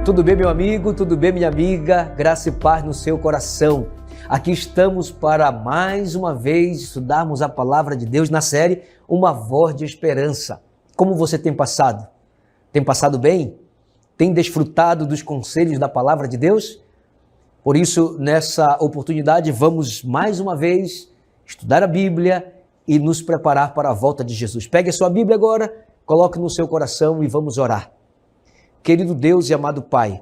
Tudo bem, meu amigo? Tudo bem, minha amiga? Graça e paz no seu coração. Aqui estamos para mais uma vez estudarmos a palavra de Deus na série Uma Voz de Esperança. Como você tem passado? Tem passado bem? Tem desfrutado dos conselhos da palavra de Deus? Por isso, nessa oportunidade, vamos mais uma vez estudar a Bíblia e nos preparar para a volta de Jesus. Pegue a sua Bíblia agora, coloque no seu coração e vamos orar. Querido Deus e amado Pai,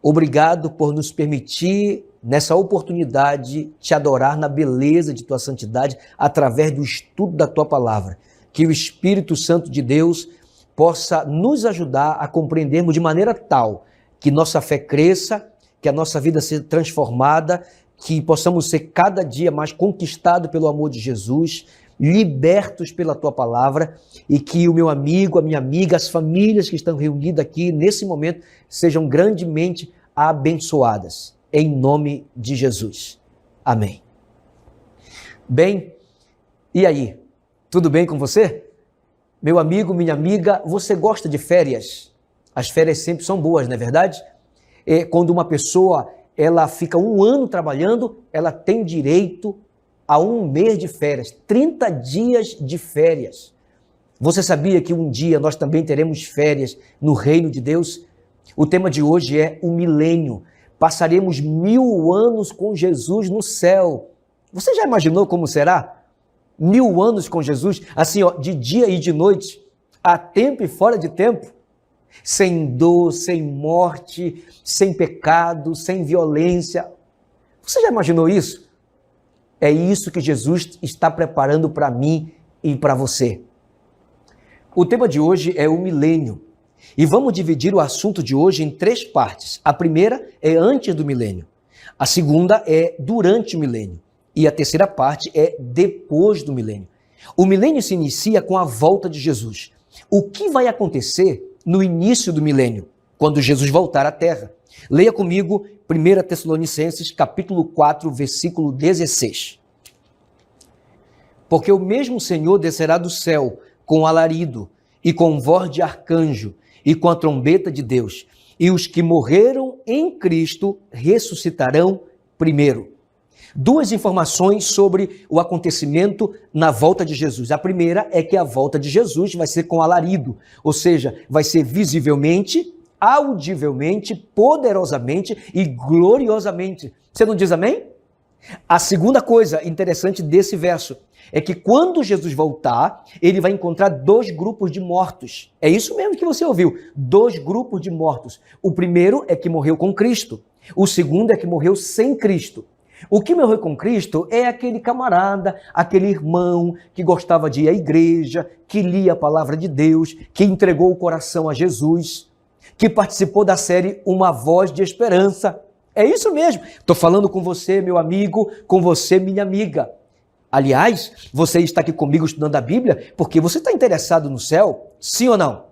obrigado por nos permitir, nessa oportunidade, te adorar na beleza de tua santidade através do estudo da tua palavra. Que o Espírito Santo de Deus possa nos ajudar a compreendermos de maneira tal que nossa fé cresça, que a nossa vida seja transformada, que possamos ser cada dia mais conquistados pelo amor de Jesus, libertos pela tua palavra, e que o meu amigo, a minha amiga, as famílias que estão reunidas aqui nesse momento sejam grandemente abençoadas, em nome de Jesus. Amém. Bem, e aí? Tudo bem com você? Meu amigo, minha amiga, você gosta de férias? As férias sempre são boas, não é verdade? Quando uma pessoa ela fica um ano trabalhando, ela tem direito a um mês de férias, 30 dias de férias. Você sabia que um dia nós também teremos férias no reino de Deus? O tema de hoje é o milênio. Passaremos 1000 anos com Jesus no céu. Você já imaginou como será? 1000 anos com Jesus, assim, ó, de dia e de noite, a tempo e fora de tempo, sem dor, sem morte, sem pecado, sem violência. Você já imaginou isso? É isso que Jesus está preparando para mim e para você. O tema de hoje é o milênio. E vamos dividir o assunto de hoje em 3 partes. A primeira é antes do milênio. A segunda é durante o milênio. E a terceira parte é depois do milênio. O milênio se inicia com a volta de Jesus. O que vai acontecer no início do milênio, quando Jesus voltar à terra? Leia comigo 1 Tessalonicenses, capítulo 4, versículo 16. Porque o mesmo Senhor descerá do céu com alarido, e com voz de arcanjo, e com a trombeta de Deus, e os que morreram em Cristo ressuscitarão primeiro. 2 informações sobre o acontecimento na volta de Jesus. A primeira é que a volta de Jesus vai ser com alarido, ou seja, vai ser visivelmente, audivelmente, poderosamente e gloriosamente. Você não diz amém? A segunda coisa interessante desse verso é que quando Jesus voltar, ele vai encontrar 2 grupos de mortos. É isso mesmo que você ouviu, 2 grupos de mortos. O primeiro é que morreu com Cristo. O segundo é que morreu sem Cristo. O que morreu com Cristo é aquele camarada, aquele irmão que gostava de ir à igreja, que lia a palavra de Deus, que entregou o coração a Jesus, que participou da série Uma Voz de Esperança. É isso mesmo. Estou falando com você, meu amigo, com você, minha amiga. Aliás, você está aqui comigo estudando a Bíblia porque você está interessado no céu, sim ou não?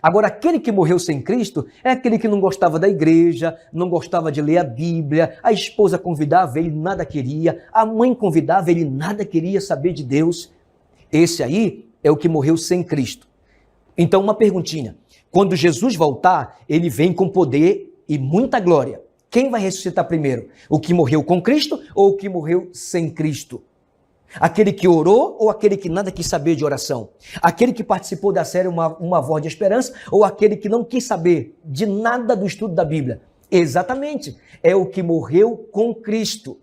Agora, aquele que morreu sem Cristo é aquele que não gostava da igreja, não gostava de ler a Bíblia, a esposa convidava, ele nada queria, a mãe convidava, ele nada queria saber de Deus. Esse aí é o que morreu sem Cristo. Então, uma perguntinha. Quando Jesus voltar, ele vem com poder e muita glória. Quem vai ressuscitar primeiro? O que morreu com Cristo ou o que morreu sem Cristo? Aquele que orou ou aquele que nada quis saber de oração? Aquele que participou da série Uma Voz de Esperança ou aquele que não quis saber de nada do estudo da Bíblia? Exatamente, é o que morreu com Cristo.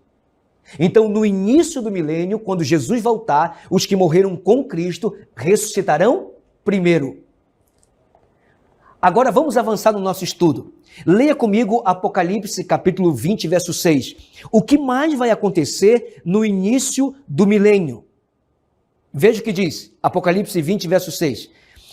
Então, no início do milênio, quando Jesus voltar, os que morreram com Cristo ressuscitarão primeiro. Agora vamos avançar no nosso estudo. Leia comigo Apocalipse capítulo 20, verso 6. O que mais vai acontecer no início do milênio? Veja o que diz, Apocalipse 20, verso 6.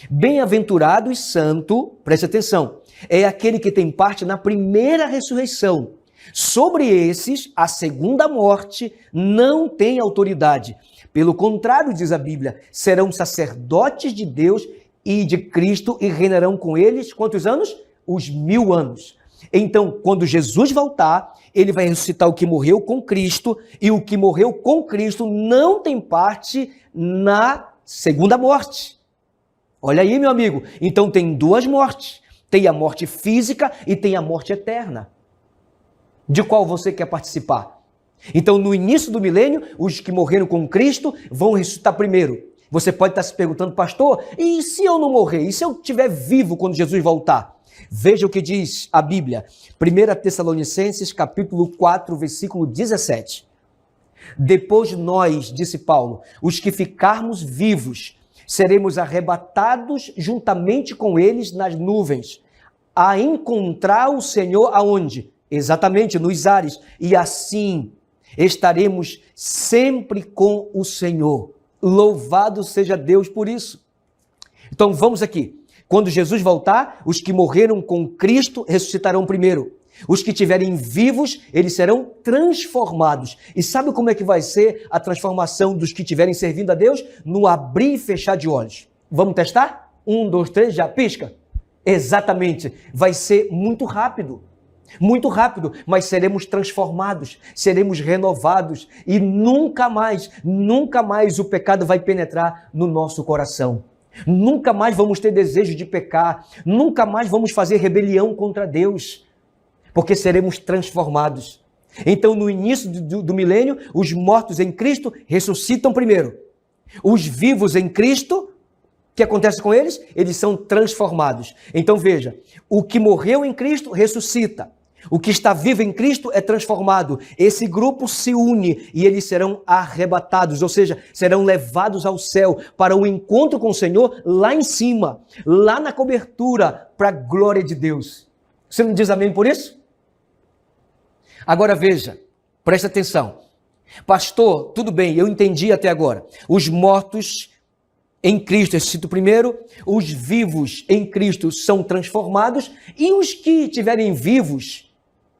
Bem-aventurado e santo, preste atenção, é aquele que tem parte na primeira ressurreição. Sobre esses, a segunda morte não tem autoridade. Pelo contrário, diz a Bíblia, serão sacerdotes de Deus e de Cristo e reinarão com eles, quantos anos? Os 1000 anos. Então, quando Jesus voltar, ele vai ressuscitar o que morreu com Cristo, e o que morreu com Cristo não tem parte na segunda morte. Olha aí, meu amigo. Então, tem 2 mortes. Tem a morte física e tem a morte eterna. De qual você quer participar? Então, no início do milênio, os que morreram com Cristo vão ressuscitar primeiro. Você pode estar se perguntando, pastor, e se eu não morrer? E se eu estiver vivo quando Jesus voltar? Veja o que diz a Bíblia. 1 Tessalonicenses, capítulo 4, versículo 17. Depois nós, disse Paulo, os que ficarmos vivos, seremos arrebatados juntamente com eles nas nuvens, a encontrar o Senhor aonde? Exatamente, nos ares. E assim estaremos sempre com o Senhor. Louvado seja Deus por isso. Então vamos aqui. Quando Jesus voltar, os que morreram com Cristo ressuscitarão primeiro. Os que estiverem vivos, eles serão transformados. E sabe como é que vai ser a transformação dos que estiverem servindo a Deus? No abrir e fechar de olhos. Vamos testar? 1, 2, 3, já pisca? Exatamente. Vai ser muito rápido. Muito rápido, mas seremos transformados, seremos renovados e nunca mais o pecado vai penetrar no nosso coração. Nunca mais vamos ter desejo de pecar, nunca mais vamos fazer rebelião contra Deus, porque seremos transformados. Então, no início do milênio, os mortos em Cristo ressuscitam primeiro. Os vivos em Cristo, o que acontece com eles? Eles são transformados. Então, veja, o que morreu em Cristo ressuscita. O que está vivo em Cristo é transformado. Esse grupo se une e eles serão arrebatados, ou seja, serão levados ao céu para o encontro com o Senhor lá em cima, lá na cobertura, para a glória de Deus. Você não diz amém por isso? Agora veja, presta atenção. Pastor, tudo bem, eu entendi até agora. Os mortos em Cristo ressuscitam primeiro, os vivos em Cristo são transformados e os que estiverem vivos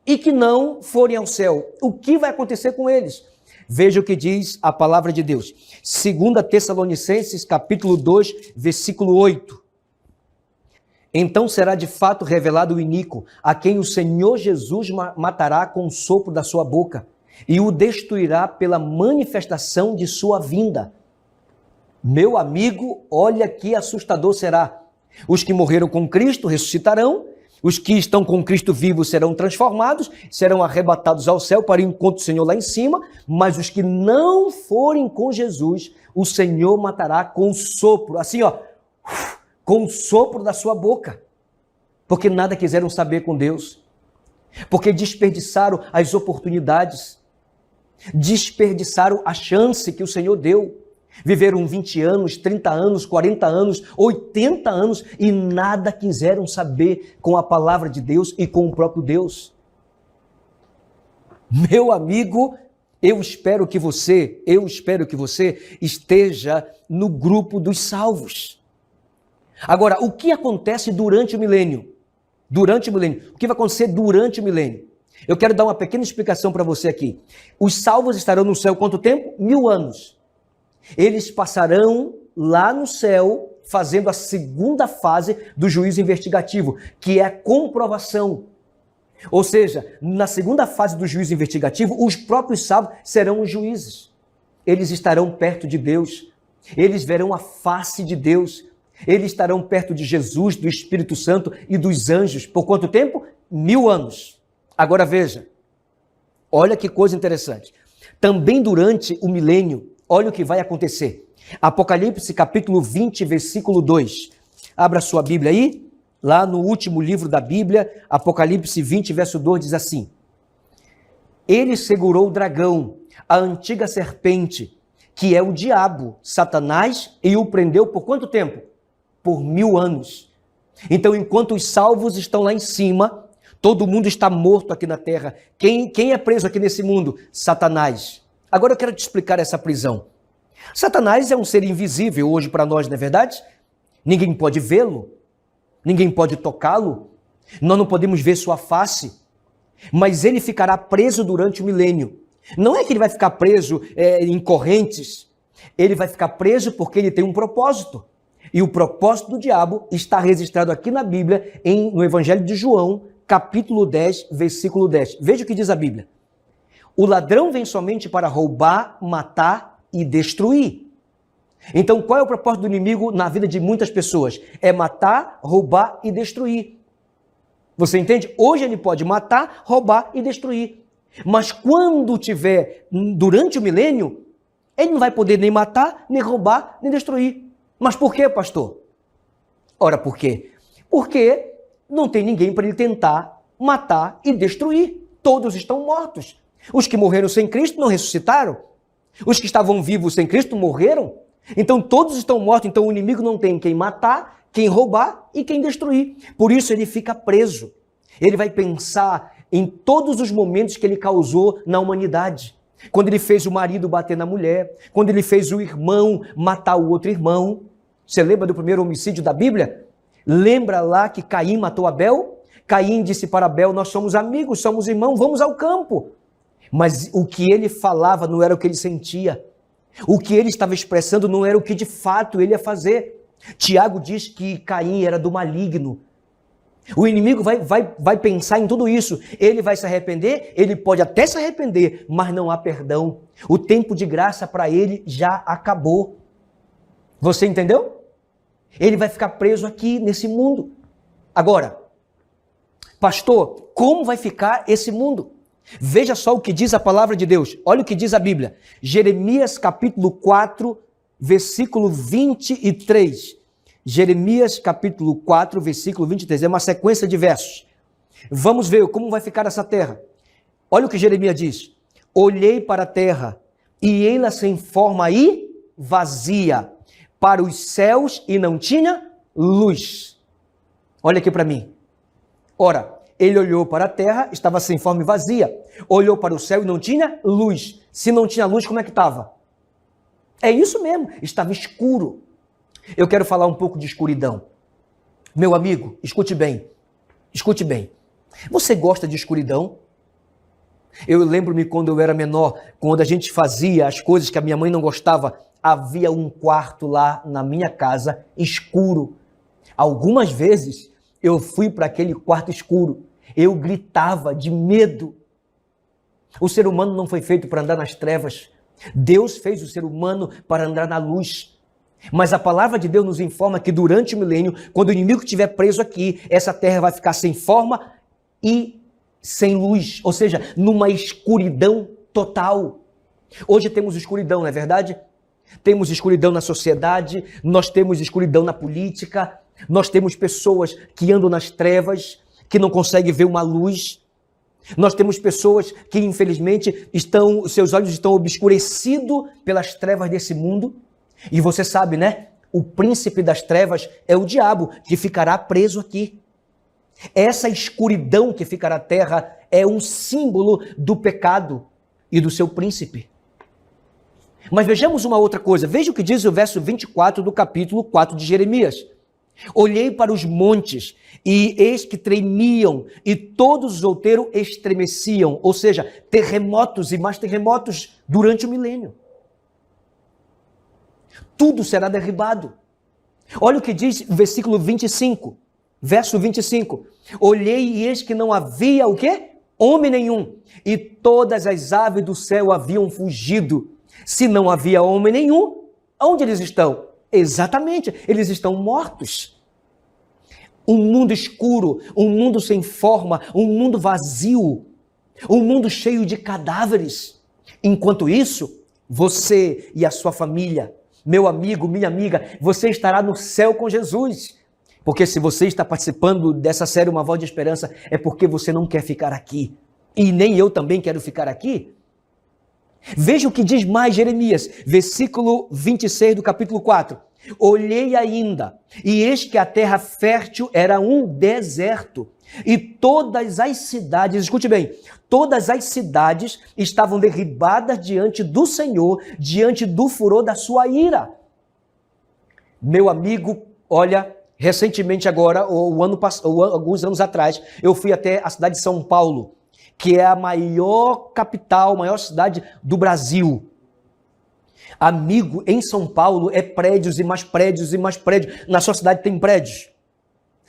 e que não forem ao céu, o que vai acontecer com eles? Veja o que diz a palavra de Deus. 2 Tessalonicenses, capítulo 2, versículo 8. Então será de fato revelado o iníquo, a quem o Senhor Jesus matará com o sopro da sua boca e o destruirá pela manifestação de sua vinda. Meu amigo, olha que assustador será. Os que morreram com Cristo ressuscitarão, os que estão com Cristo vivo serão transformados, serão arrebatados ao céu para o encontro do Senhor lá em cima, mas os que não forem com Jesus, o Senhor matará com o sopro, assim ó, com o sopro da sua boca, porque nada quiseram saber com Deus, porque desperdiçaram as oportunidades, desperdiçaram a chance que o Senhor deu. Viveram 20 anos, 30 anos, 40 anos, 80 anos e nada quiseram saber com a palavra de Deus e com o próprio Deus. Meu amigo, eu espero que você esteja no grupo dos salvos. Agora, o que acontece durante o milênio? O que vai acontecer durante o milênio? Eu quero dar uma pequena explicação para você aqui. Os salvos estarão no céu quanto tempo? 1000 anos. Eles passarão lá no céu fazendo a segunda fase do juízo investigativo, que é a comprovação. Ou seja, na segunda fase do juízo investigativo, os próprios salvos serão os juízes. Eles estarão perto de Deus, eles verão a face de Deus, eles estarão perto de Jesus, do Espírito Santo e dos anjos. Por quanto tempo? 1000 anos. Agora veja, olha que coisa interessante. Também durante o milênio, olha o que vai acontecer. Apocalipse capítulo 20, versículo 2. Abra sua Bíblia aí, lá no último livro da Bíblia, Apocalipse 20, verso 2 diz assim: Ele segurou o dragão, a antiga serpente, que é o diabo, Satanás, e o prendeu por quanto tempo? Por 1000 anos. Então, enquanto os salvos estão lá em cima, todo mundo está morto aqui na terra. Quem é preso aqui nesse mundo? Satanás. Agora eu quero te explicar essa prisão. Satanás é um ser invisível hoje para nós, não é verdade? Ninguém pode vê-lo, ninguém pode tocá-lo, nós não podemos ver sua face, mas ele ficará preso durante o milênio. Não é que ele vai ficar preso em correntes, ele vai ficar preso porque ele tem um propósito. E o propósito do diabo está registrado aqui na Bíblia, no Evangelho de João, capítulo 10, versículo 10. Veja o que diz a Bíblia. O ladrão vem somente para roubar, matar e destruir. Então, qual é o propósito do inimigo na vida de muitas pessoas? É matar, roubar e destruir. Você entende? Hoje ele pode matar, roubar e destruir. Mas quando tiver, durante o milênio, ele não vai poder nem matar, nem roubar, nem destruir. Mas por quê, pastor? Ora, por quê? Porque não tem ninguém para ele tentar matar e destruir. Todos estão mortos. Os que morreram sem Cristo não ressuscitaram. Os que estavam vivos sem Cristo morreram. Então todos estão mortos. Então o inimigo não tem quem matar, quem roubar e quem destruir. Por isso ele fica preso. Ele vai pensar em todos os momentos que ele causou na humanidade. Quando ele fez o marido bater na mulher, quando ele fez o irmão matar o outro irmão. Você lembra do primeiro homicídio da Bíblia? Lembra lá que Caim matou Abel? Caim disse para Abel, nós somos amigos, somos irmãos, vamos ao campo. Mas o que ele falava não era o que ele sentia. O que ele estava expressando não era o que de fato ele ia fazer. Tiago diz que Caim era do maligno. O inimigo vai pensar em tudo isso. Ele vai se arrepender, ele pode até se arrepender, mas não há perdão. O tempo de graça para ele já acabou. Você entendeu? Ele vai ficar preso aqui nesse mundo. Agora, pastor, como vai ficar esse mundo? Veja só o que diz a palavra de Deus. Olha o que diz a Bíblia. Jeremias capítulo 4, versículo 23. Jeremias capítulo 4, versículo 23. É uma sequência de versos. Vamos ver como vai ficar essa terra. Olha o que Jeremias diz. Olhei para a terra e ela sem forma e vazia, para os céus e não tinha luz. Olha aqui para mim. Ora, ele olhou para a terra, estava sem forma e vazia. Olhou para o céu e não tinha luz. Se não tinha luz, como é que estava? É isso mesmo, estava escuro. Eu quero falar um pouco de escuridão. Meu amigo, escute bem. Escute bem. Você gosta de escuridão? Eu lembro-me quando eu era menor, quando a gente fazia as coisas que a minha mãe não gostava, havia um quarto lá na minha casa escuro. Algumas vezes eu fui para aquele quarto escuro. Eu gritava de medo. O ser humano não foi feito para andar nas trevas. Deus fez o ser humano para andar na luz. Mas a palavra de Deus nos informa que durante o milênio, quando o inimigo estiver preso aqui, essa terra vai ficar sem forma e sem luz. Ou seja, numa escuridão total. Hoje temos escuridão, não é verdade? Temos escuridão na sociedade, nós temos escuridão na política, nós temos pessoas que andam nas trevas, que não conseguem ver uma luz. Nós temos pessoas que, infelizmente, seus olhos estão obscurecidos pelas trevas desse mundo. E você sabe, né? O príncipe das trevas é o diabo, que ficará preso aqui. Essa escuridão que fica na terra é um símbolo do pecado e do seu príncipe. Mas vejamos uma outra coisa. Veja o que diz o verso 24 do capítulo 4 de Jeremias. Olhei para os montes e eis que tremiam e todos os outeiros estremeciam. Ou seja, terremotos e mais terremotos durante o milênio. Tudo será derribado. Olha o que diz o versículo 25. Verso 25. Olhei e eis que não havia o quê? Homem nenhum. E todas as aves do céu haviam fugido. Se não havia homem nenhum, onde eles estão? Exatamente, eles estão mortos. Um mundo escuro, um mundo sem forma, um mundo vazio, um mundo cheio de cadáveres. Enquanto isso, você e a sua família, meu amigo, minha amiga, você estará no céu com Jesus. Porque se você está participando dessa série Uma Voz de Esperança, é porque você não quer ficar aqui. E nem eu também quero ficar aqui. Veja o que diz mais Jeremias, versículo 26 do capítulo 4. Olhei ainda, e eis que a terra fértil era um deserto, e todas as cidades, escute bem, todas as cidades estavam derribadas diante do Senhor, diante do furor da sua ira. Meu amigo, olha, recentemente agora, ou alguns anos atrás, eu fui até a cidade de São Paulo, que é a maior capital, maior cidade do Brasil. Amigo, em São Paulo é prédios e mais prédios e mais prédios. Na sua cidade tem prédios.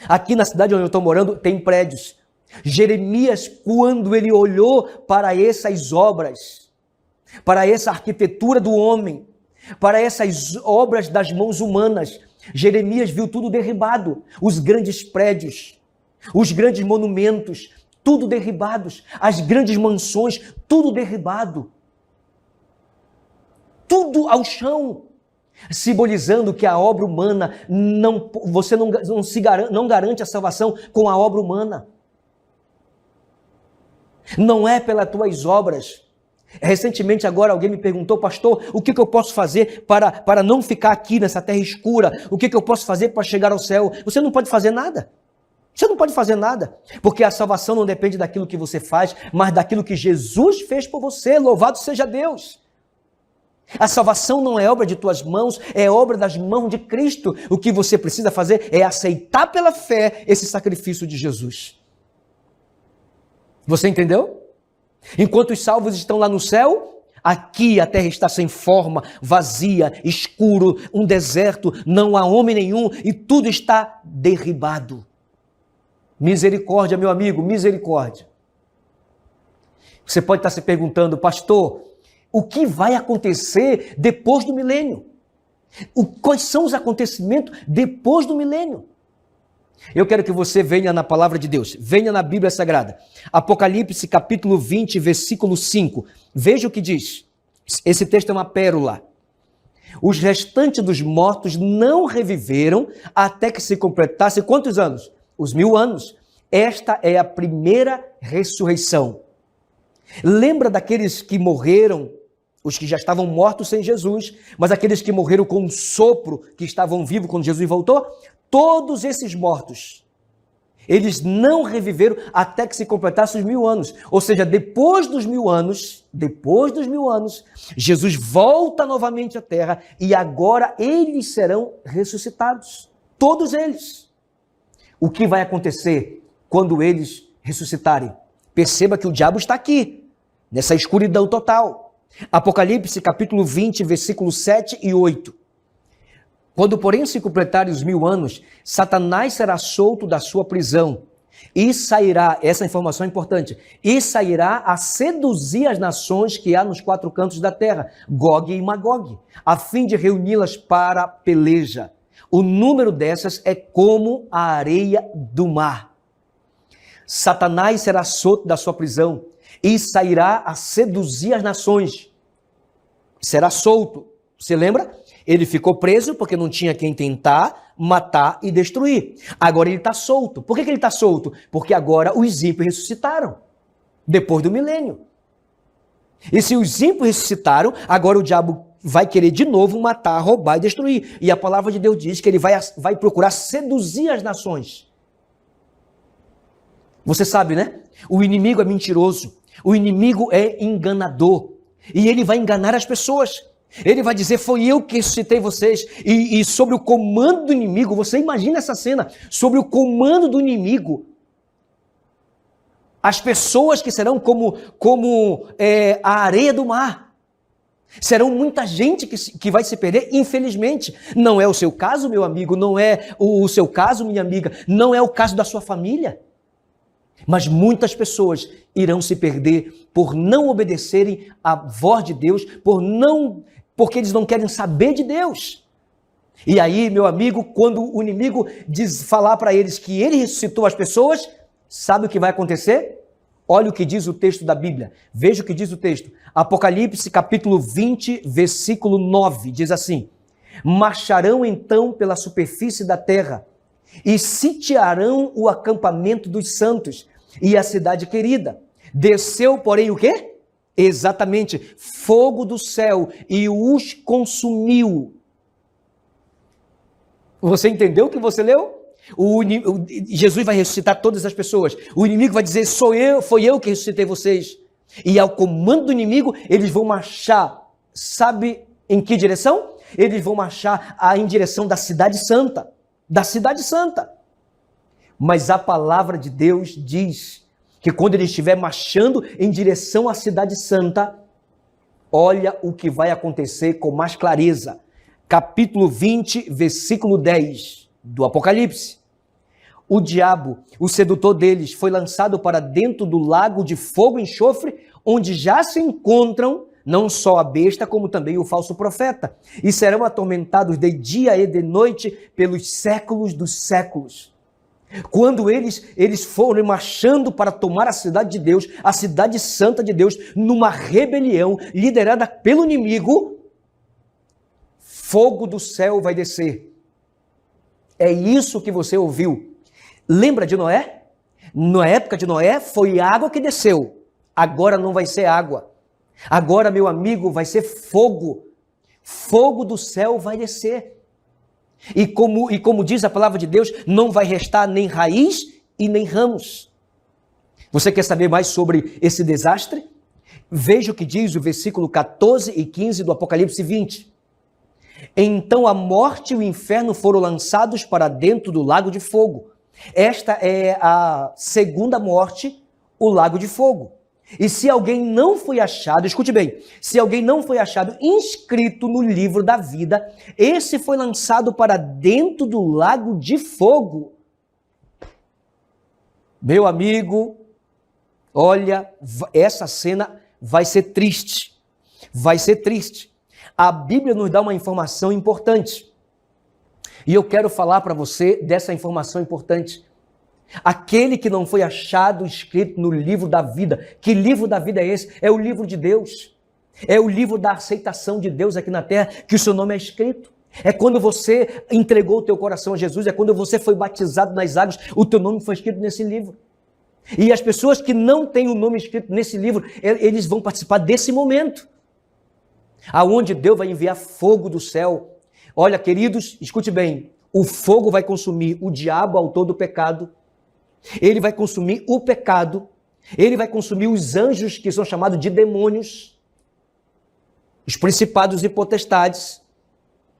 Aqui na cidade onde eu estou morando tem prédios. Jeremias, quando ele olhou para essas obras, para essa arquitetura do homem, para essas obras das mãos humanas, Jeremias viu tudo derribado. Os grandes prédios, Os grandes monumentos, tudo derribados. As grandes mansões, tudo derribado. Tudo ao chão. Simbolizando que a obra humana, você não garante a salvação com a obra humana. Não é pelas tuas obras. Recentemente agora alguém me perguntou, pastor, o que eu posso fazer para não ficar aqui nessa terra escura? O que eu posso fazer para chegar ao céu? Você não pode fazer nada. Você não pode fazer nada, porque a salvação não depende daquilo que você faz, mas daquilo que Jesus fez por você. Louvado seja Deus. A salvação não é obra de tuas mãos, é obra das mãos de Cristo. O que você precisa fazer é aceitar pela fé esse sacrifício de Jesus. Você entendeu? Enquanto os salvos estão lá no céu, aqui a terra está sem forma, vazia, escuro, um deserto, não há homem nenhum e tudo está derribado. Misericórdia, meu amigo, misericórdia. Você pode estar se perguntando, pastor, o que vai acontecer depois do milênio? Quais são os acontecimentos depois do milênio? Eu quero que você venha na palavra de Deus, venha na Bíblia Sagrada. Apocalipse capítulo 20, versículo 5. Veja o que diz. Esse texto é uma pérola. Os restantes dos mortos não reviveram até que se completasse quantos anos? Os 1000 anos. Esta é a primeira ressurreição. Lembra daqueles que morreram, os que já estavam mortos sem Jesus, mas aqueles que morreram com um sopro, que estavam vivos quando Jesus voltou? Todos esses mortos, eles não reviveram até que se completasse os 1000 anos. Ou seja, depois dos 1000 anos, Jesus volta novamente à terra e agora eles serão ressuscitados. Todos eles. O que vai acontecer quando eles ressuscitarem? Perceba que o diabo está aqui, nessa escuridão total. Apocalipse capítulo 20, versículos 7 e 8. Quando, porém, se completarem os 1000 anos, Satanás será solto da sua prisão e sairá, essa informação é importante, e sairá a seduzir as nações que há nos 4 cantos da terra, Gog e Magog, a fim de reuni-las para peleja. O número dessas é como a areia do mar. Satanás será solto da sua prisão e sairá a seduzir as nações. Será solto. Você lembra? Ele ficou preso porque não tinha quem tentar matar e destruir. Agora ele está solto. Por que ele está solto? Porque agora os ímpios ressuscitaram, depois do milênio. E se os ímpios ressuscitaram, agora o diabo vai querer de novo matar, roubar e destruir. E a palavra de Deus diz que ele vai procurar seduzir as nações. Você sabe, né? O inimigo é mentiroso. O inimigo é enganador. E ele vai enganar as pessoas. Ele vai dizer, foi eu que ressuscitei vocês. E sobre o comando do inimigo, você imagina essa cena, sobre o comando do inimigo, as pessoas que serão como a areia do mar. Serão muita gente que vai se perder, infelizmente. Não é o seu caso, meu amigo, não é o seu caso, minha amiga, não é o caso da sua família. Mas muitas pessoas irão se perder por não obedecerem à voz de Deus, porque eles não querem saber de Deus. E aí, meu amigo, quando o inimigo falar para eles que ele ressuscitou as pessoas, sabe o que vai acontecer? Olha o que diz o texto da Bíblia. Veja o que diz o texto. Apocalipse capítulo 20, versículo 9, diz assim: marcharão então pela superfície da terra e sitiarão o acampamento dos santos e a cidade querida. Desceu, porém, o quê? Exatamente, fogo do céu e os consumiu. Você entendeu o que você leu? Jesus vai ressuscitar todas as pessoas. O inimigo vai dizer, foi eu que ressuscitei vocês. E ao comando do inimigo, eles vão marchar. Sabe em que direção? Eles vão marchar em direção da cidade santa. Da cidade santa. Mas a palavra de Deus diz que quando ele estiver marchando em direção à cidade santa, olha o que vai acontecer com mais clareza. Capítulo 20, versículo 10 do Apocalipse. O diabo, o sedutor deles, foi lançado para dentro do lago de fogo e enxofre, onde já se encontram não só a besta, como também o falso profeta, e serão atormentados de dia e de noite pelos séculos dos séculos. Quando eles foram marchando para tomar a cidade de Deus, a cidade santa de Deus, numa rebelião liderada pelo inimigo, fogo do céu vai descer. É isso que você ouviu. Lembra de Noé? Na época de Noé foi água que desceu. Agora não vai ser água. Agora, meu amigo, vai ser fogo. Fogo do céu vai descer. E como diz a palavra de Deus, não vai restar nem raiz e nem ramos. Você quer saber mais sobre esse desastre? Veja o que diz o versículo 14 e 15 do Apocalipse 20. Então a morte e o inferno foram lançados para dentro do lago de fogo. Esta é a segunda morte, o lago de fogo. E se alguém não foi achado, escute bem, se alguém não foi achado inscrito no livro da vida, esse foi lançado para dentro do lago de fogo. Meu amigo, olha, essa cena vai ser triste. Vai ser triste. A Bíblia nos dá uma informação importante. E eu quero falar para você dessa informação importante. Aquele que não foi achado escrito no livro da vida. Que livro da vida é esse? É o livro de Deus. É o livro da aceitação de Deus aqui na terra, que o seu nome é escrito. É quando você entregou o teu coração a Jesus, é quando você foi batizado nas águas, o teu nome foi escrito nesse livro. E as pessoas que não têm o nome escrito nesse livro, eles vão participar desse momento, aonde Deus vai enviar fogo do céu. Olha, queridos, escute bem, o fogo vai consumir o diabo, autor do pecado, ele vai consumir o pecado, ele vai consumir os anjos que são chamados de demônios, os principados e potestades.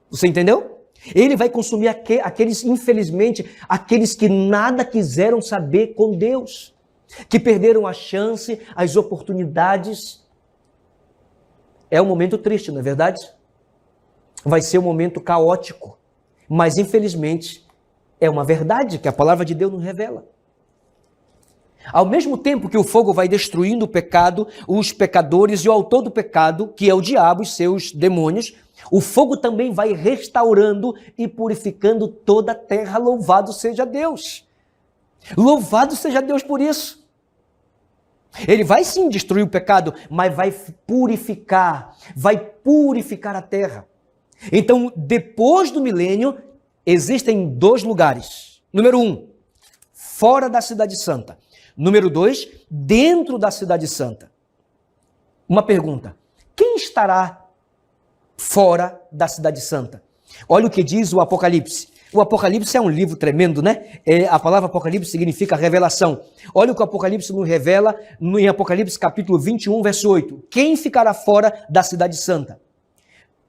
Você entendeu? Ele vai consumir aqueles, infelizmente, aqueles que nada quiseram saber com Deus, que perderam a chance, as oportunidades. É um momento triste, não é verdade? Vai ser um momento caótico, mas infelizmente é uma verdade que a palavra de Deus nos revela. Ao mesmo tempo que o fogo vai destruindo o pecado, os pecadores e o autor do pecado, que é o diabo e seus demônios, o fogo também vai restaurando e purificando toda a terra. Louvado seja Deus! Louvado seja Deus por isso! Ele vai sim destruir o pecado, mas vai purificar a terra. Então, depois do milênio, existem dois lugares. Número 1, fora da cidade santa. Número 2, dentro da cidade santa. Uma pergunta: quem estará fora da cidade santa? Olha o que diz o Apocalipse. O Apocalipse é um livro tremendo, né? A palavra Apocalipse significa revelação. Olha o que o Apocalipse nos revela em Apocalipse capítulo 21, verso 8. Quem ficará fora da cidade santa?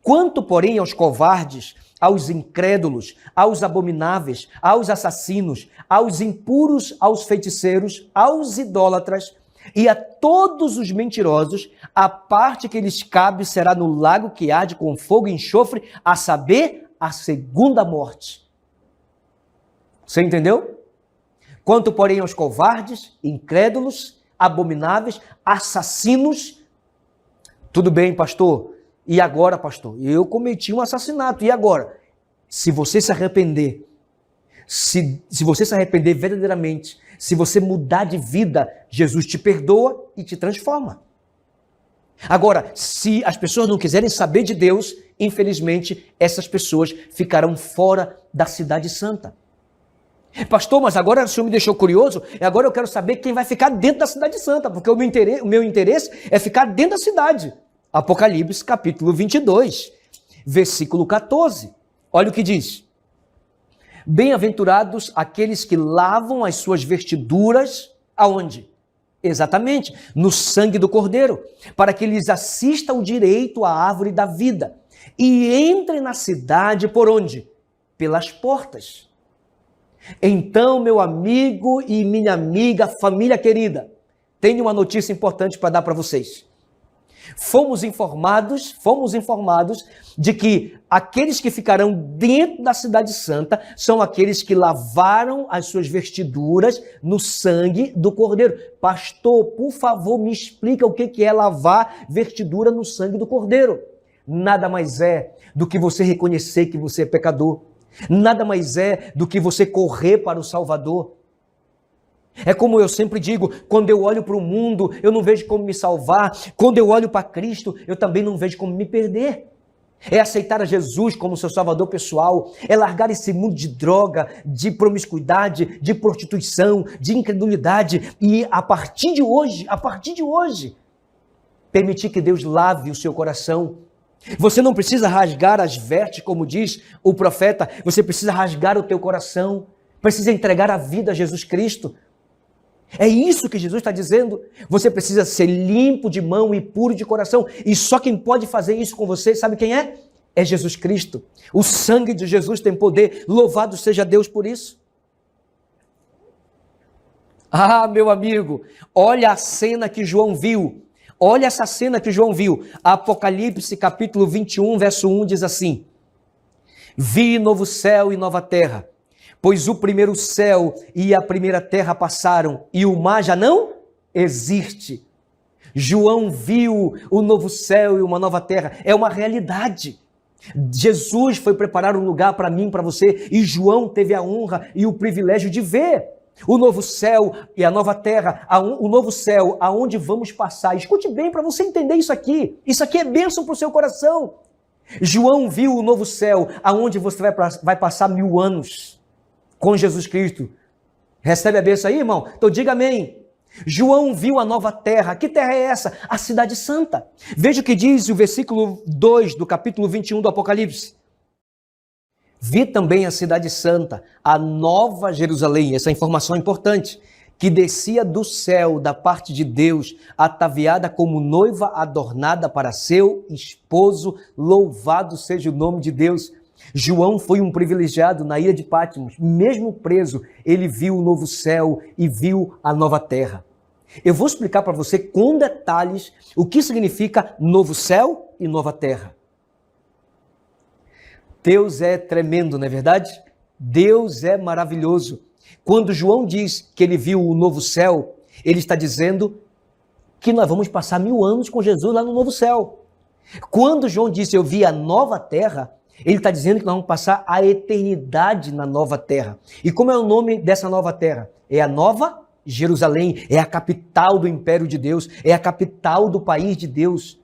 Quanto, porém, aos covardes, aos incrédulos, aos abomináveis, aos assassinos, aos impuros, aos feiticeiros, aos idólatras e a todos os mentirosos, a parte que lhes cabe será no lago que arde com fogo e enxofre, a saber, a segunda morte. Você entendeu? Quanto, porém, aos covardes, incrédulos, abomináveis, assassinos. Tudo bem, pastor? E agora, pastor? Eu cometi um assassinato. E agora? Se você se arrepender, se você se arrepender verdadeiramente, se você mudar de vida, Jesus te perdoa e te transforma. Agora, se as pessoas não quiserem saber de Deus, infelizmente, essas pessoas ficarão fora da cidade santa. Pastor, mas agora o senhor me deixou curioso, e agora eu quero saber quem vai ficar dentro da cidade santa, porque o meu interesse é ficar dentro da cidade. Apocalipse capítulo 22, versículo 14. Olha o que diz. Bem-aventurados aqueles que lavam as suas vestiduras, aonde? Exatamente, no sangue do Cordeiro, para que lhes assista o direito à árvore da vida e entrem na cidade por onde? Pelas portas. Então, meu amigo e minha amiga, família querida, tenho uma notícia importante para dar para vocês. Fomos informados de que aqueles que ficarão dentro da cidade santa são aqueles que lavaram as suas vestiduras no sangue do Cordeiro. Pastor, por favor, me explica o que é lavar vestidura no sangue do Cordeiro. Nada mais é do que você reconhecer que você é pecador, Nada mais é do que você correr para o Salvador. É como eu sempre digo, quando eu olho para o mundo, eu não vejo como me salvar. Quando eu olho para Cristo, eu também não vejo como me perder. É aceitar a Jesus como seu salvador pessoal, é largar esse mundo de droga, de promiscuidade, de prostituição, de incredulidade e a partir de hoje, permitir que Deus lave o seu coração. Você não precisa rasgar as vestes, como diz o profeta, você precisa rasgar o teu coração, precisa entregar a vida a Jesus Cristo. É isso que Jesus está dizendo. Você precisa ser limpo de mão e puro de coração. E só quem pode fazer isso com você, sabe quem é? É Jesus Cristo. O sangue de Jesus tem poder. Louvado seja Deus por isso. Ah, meu amigo, olha a cena que João viu. Olha essa cena que João viu. Apocalipse capítulo 21, verso 1 diz assim: Vi novo céu e nova terra, pois o primeiro céu e a primeira terra passaram, e o mar já não existe. João viu o novo céu e uma nova terra. É uma realidade. Jesus foi preparar um lugar para mim, para você, e João teve a honra e o privilégio de ver o novo céu e a nova terra, o novo céu aonde vamos passar. Escute bem para você entender isso aqui. Isso aqui é bênção para o seu coração. João viu o novo céu aonde você vai passar 1000 anos com Jesus Cristo. Recebe a bênção aí, irmão? Então diga amém. João viu a nova terra. Que terra é essa? A cidade santa. Veja o que diz o versículo 2 do capítulo 21 do Apocalipse. Vi também a cidade santa, a nova Jerusalém, essa informação é importante, que descia do céu da parte de Deus, ataviada como noiva adornada para seu esposo. Louvado seja o nome de Deus. João foi um privilegiado na ilha de Patmos, mesmo preso, ele viu o novo céu e viu a nova terra. Eu vou explicar para você com detalhes o que significa novo céu e nova terra. Deus é tremendo, não é verdade? Deus é maravilhoso. Quando João diz que ele viu o novo céu, ele está dizendo que nós vamos passar 1000 anos com Jesus lá no novo céu. Quando João disse eu vi a nova terra, ele está dizendo que nós vamos passar a eternidade na nova terra. E como é o nome dessa nova terra? É a Nova Jerusalém, é a capital do império de Deus, é a capital do país de Deus.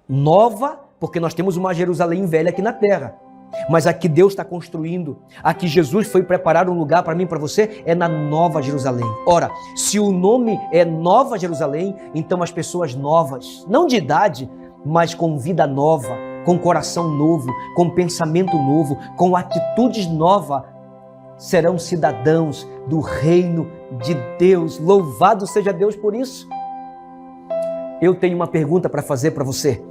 Nova, porque nós temos uma Jerusalém velha aqui na terra. Mas aqui Deus está construindo, aqui Jesus foi preparar um lugar para mim e para você, é na Nova Jerusalém. Ora, se o nome é Nova Jerusalém, então as pessoas novas, não de idade, mas com vida nova, com coração novo, com pensamento novo, com atitudes novas, serão cidadãos do reino de Deus. Louvado seja Deus por isso. Eu tenho uma pergunta para fazer para você.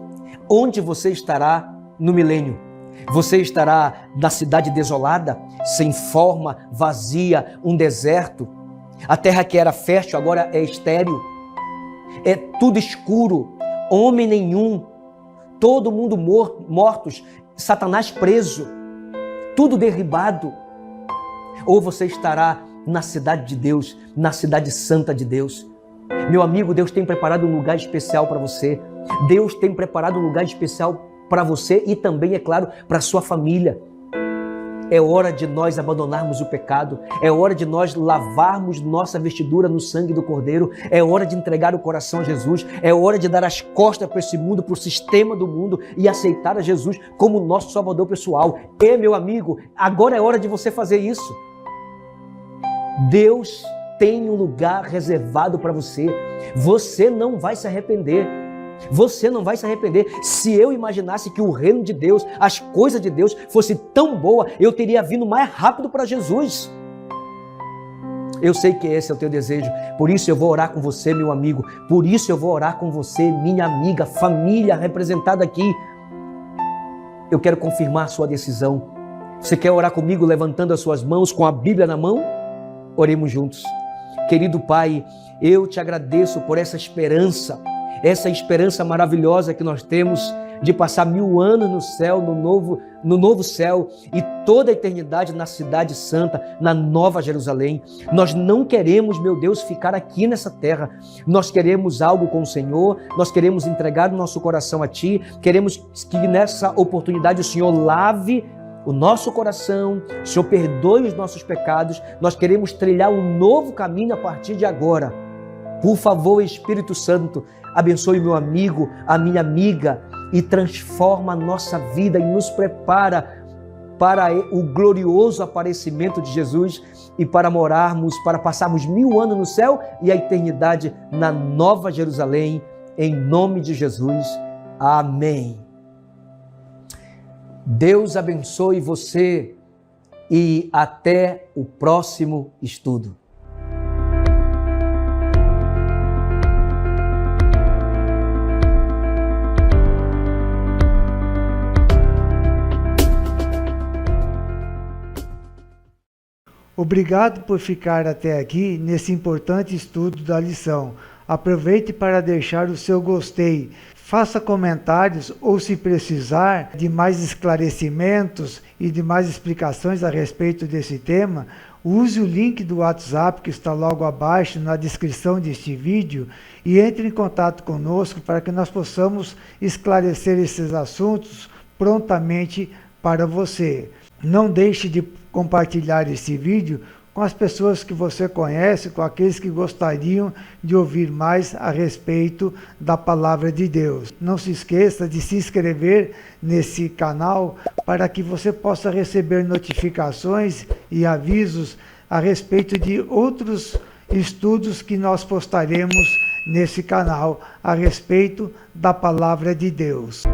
Onde você estará no milênio? Você estará na cidade desolada, sem forma, vazia, um deserto? A terra que era fértil agora é estéril. É tudo escuro, homem nenhum, todo mundo mortos, Satanás preso, tudo derribado. Ou você estará na cidade de Deus, na cidade santa de Deus. Meu amigo, Deus tem preparado um lugar especial para você. Deus tem preparado um lugar especial para você e também, é claro, para a sua família. É hora de nós abandonarmos o pecado, é hora de nós lavarmos nossa vestidura no sangue do Cordeiro, é hora de entregar o coração a Jesus, é hora de dar as costas para esse mundo, para o sistema do mundo e aceitar a Jesus como nosso Salvador pessoal. E, meu amigo, agora é hora de você fazer isso. Deus tem um lugar reservado para você, você não vai se arrepender. Você não vai se arrepender. Se eu imaginasse que o reino de Deus, as coisas de Deus fosse tão boa, eu teria vindo mais rápido para Jesus. Eu sei que esse é o teu desejo, por isso eu vou orar com você, meu amigo, por isso eu vou orar com você, minha amiga, família representada aqui. Eu quero confirmar a sua decisão. Você quer orar comigo levantando as suas mãos com a Bíblia na mão? Oremos juntos. Querido Pai, eu te agradeço por essa esperança maravilhosa que nós temos de passar 1000 anos no céu, no novo céu e toda a eternidade na cidade santa, na Nova Jerusalém. Nós não queremos, meu Deus, ficar aqui nessa terra. Nós queremos algo com o Senhor, nós queremos entregar o nosso coração a Ti, queremos que nessa oportunidade o Senhor lave o nosso coração, o Senhor perdoe os nossos pecados, nós queremos trilhar um novo caminho a partir de agora. Por favor, Espírito Santo, abençoe meu amigo, a minha amiga e transforma a nossa vida e nos prepara para o glorioso aparecimento de Jesus e para morarmos, para passarmos 1000 anos no céu e a eternidade na Nova Jerusalém, em nome de Jesus. Amém. Deus abençoe você e até o próximo estudo. Obrigado por ficar até aqui nesse importante estudo da lição. Aproveite para deixar o seu gostei. Faça comentários ou, se precisar de mais esclarecimentos e de mais explicações a respeito desse tema, use o link do WhatsApp que está logo abaixo na descrição deste vídeo e entre em contato conosco para que nós possamos esclarecer esses assuntos prontamente para você. Não deixe de compartilhar esse vídeo com as pessoas que você conhece, com aqueles que gostariam de ouvir mais a respeito da Palavra de Deus. Não se esqueça de se inscrever nesse canal para que você possa receber notificações e avisos a respeito de outros estudos que nós postaremos nesse canal a respeito da Palavra de Deus.